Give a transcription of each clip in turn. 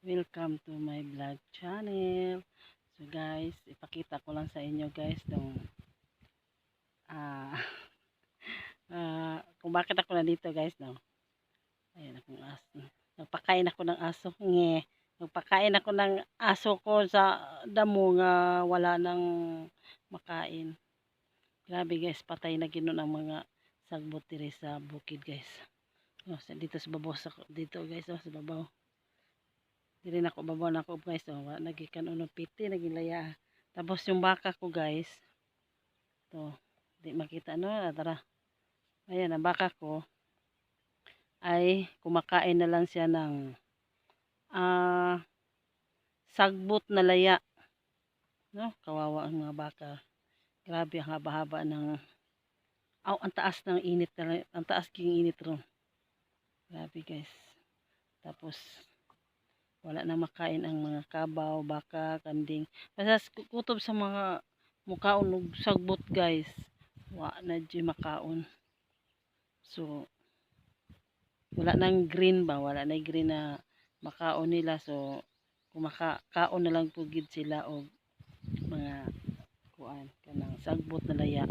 Welcome to my vlog channel. So guys, ipakita ko lang sa inyo guys tong ah kung bakit ako nandito guys no. Ayun akong aso. Nagpakain ako ng aso. Nagpakain ako ng aso ko sa damo nga wala nang makain. Grabe guys, patay na ginon ang mga sagbot diri sa bukid guys. No, dito sa babaw dito guys, sa babaw. Dili na ko babaw na ko guys, nagikan uno piti naging laya. Tapos yung baka ko guys, to di makita no, tara. Ayan ang baka ko ay kumakain na lang siya ng ah sagbot na laya, no? Kawawa ang mga baka. Grabe ang haba-haba ng ang taas ng init ang taas king init ron. Grabe guys. Tapos wala na makain ang mga kabaw, baka, kanding. Basta kutob sa mga mukaon og sagbot guys. Wa na di makaon. So wala nang green ba, wala na green na makaon nila. So kumakaon na lang pugid sila og mga kuan kanang sagbot na laya.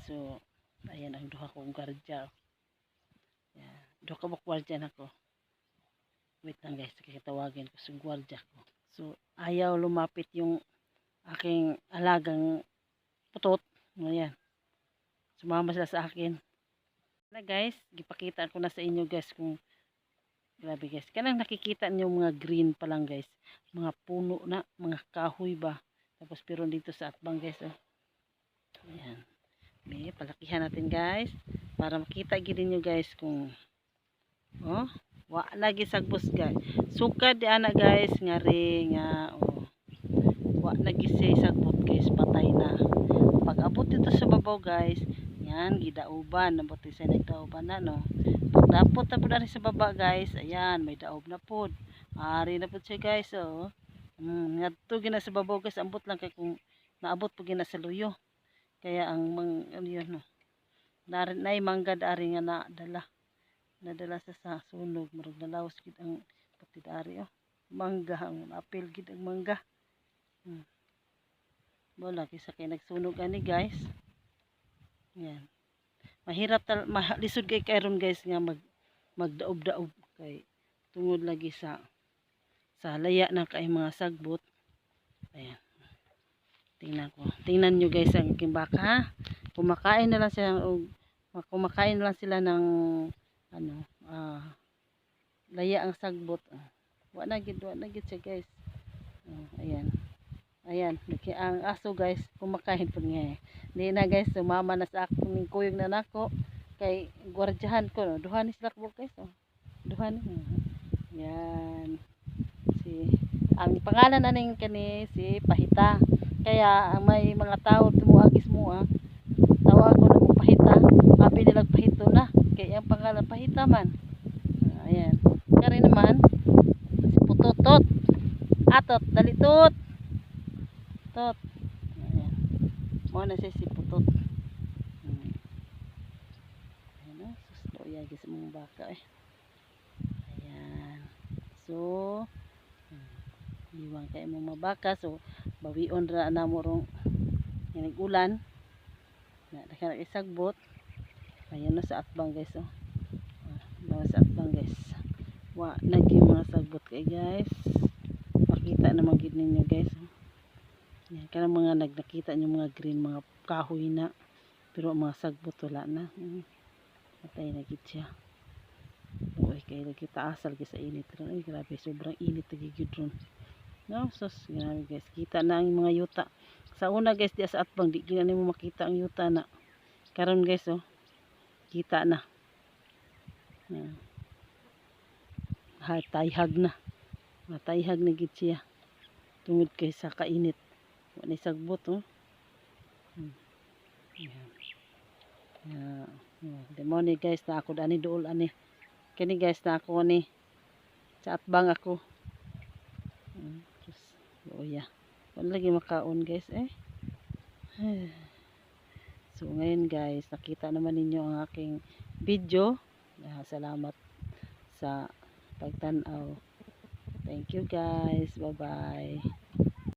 So ayan ang duha kong gwardiya. Yeah. Duha ka gwardiya nako. Wait lang guys, kikitawagin ko sa gwardiya ko. So ayaw lumapit yung aking alagang putot. Ayan. Sumama sila sa akin. Na guys, gipakita ko na sa inyo guys kung grabe guys. Kanang nakikita niyo mga green pa lang guys. Mga puno na, mga kahoy ba. Tapos pero dito sa atbang guys. Oh. Ayan. May palakihan natin guys. Para makita gid niyo guys kung wa lagi sagbos guys. Sukad di ana guys nga ri nga wa lagi say sagbot guys, patay na. Pag abot dito sa babaw guys, yan gidauban, nabot sa nagdauban na no. Pag dapot na pud sa baba guys, ayan may daob na pud. Ari na pud siya guys oh. Ngadto gina sa babaw guys, ambot lang kay kung naabot pud gina sa luyo. Kaya ang ano yun no. Nay mangga ari nga nadala sa sunog, murag nalawas gid ang patid ari oh. Mangga ang apil gid ang mangga. Wala kisa kay nagsunog ani guys. Yan. Mahirap lisod kay karon guys nga magdaob-daob kay tungod lagi sa laya na kay mga sagbot. Ayan. Tingnan nyo guys ang aking baka ha. Kumakain na lang sila ng ano laya ang sagbot. Wa na gid siya guys. Ayan. Ayan, ang aso guys, kumakain po niya. Hindi na guys, sumama na sa ako ng kuyog na nako. Kay gwardiyahan ko, no? Duha ni sila ko guys, oh. Duha ni. Yan. Ang pangalan aning kani si Pahita. Kaya may mga tao tumuagis mo tawag ko na Pahita. Abi nila Pahito na. Kaya ang pangalan Pahita man. Ayan. Kari naman si Putotot. Atot, dalitot. Putot. Ayan. Mo na siya si Putot. Ayan o. Susto yagi sa mga baka eh. Ayan. So, iwan kayo mga baka. So, bawion ra na mo rong ulan. Nakakana isagbot. Ayan na sa atbang guys. Oh. Sa atbang guys. Wa, naging mga sagbot kay guys. Makita naman gid ninyo guys. Yan, kanang mga nakita nyo mga green, mga kahoy na. Pero mga sagbot wala na. Patay na gid siya. Uy, kaya lagi taasal sa init ron. Ay, grabe, sobrang init lagi gid ron. No, sus, grabe guys. Kita na ang mga yuta. Sa una guys, di sa atbang, di gina mo makita ang yuta na. Karon guys, oh. Kita na. Tayhag na. Tayhag na gid siya. Tungod kay sa kainit. Wala sagbot oh. Demoni guys na ako ani dool ani. Kani guys na ako ani sa atbang ako. Luya. Wala lagi makaon guys eh. So ngayon guys, nakita naman ninyo ang aking video. Salamat sa pagtanaw. Thank you guys. Bye-bye.